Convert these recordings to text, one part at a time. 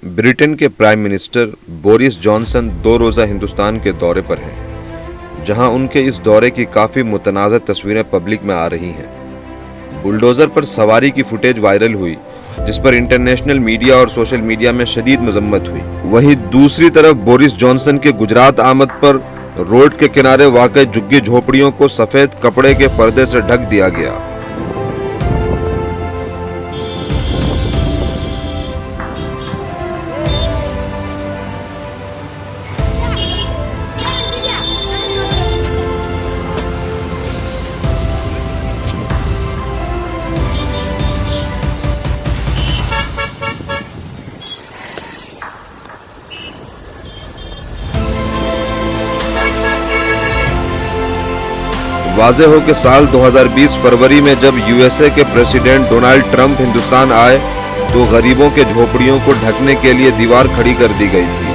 Britain के prime minister Boris Johnson 2 रोज़ा हिंदुस्तान के दौरे पर हैं, जहां उनके इस दौरे की काफ़ी मुतनाज़ तस्वीरें पब्लिक में आ रही हैं। बुलडोज़र पर सवारी की फुटेज वायरल हुई, जिस पर इंटरनेशनल मीडिया और सोशल मीडिया में शदीद मजम्मत हुई। वहीं दूसरी तरफ बोरिस जॉनसन के गुजरात आमद पर रोड के किनारे वाक़ई झुग्गी झोपड़ियों को सफ़ेद कपड़े के पर्दे से ढक दिया गया। वाज़ेह हो कि साल 2020 फरवरी में जब यूएसए के प्रेसिडेंट डोनाल्ड ट्रंप हिंदुस्तान आए तो गरीबों के झोपड़ियों को ढकने के लिए दीवार खड़ी कर दी गई थी।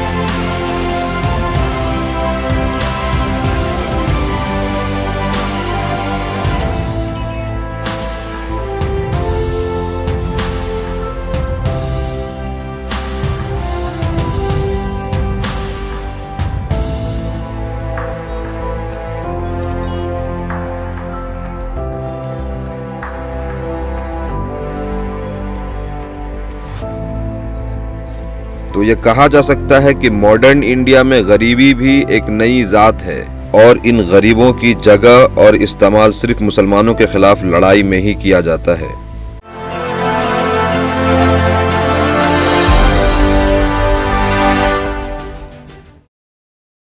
तो ये कहा जा सकता है कि मॉडर्न इंडिया में गरीबी भी एक नई जात है और इन गरीबों की जगह और इस्तेमाल सिर्फ मुसलमानों के खिलाफ लड़ाई में ही किया जाता है।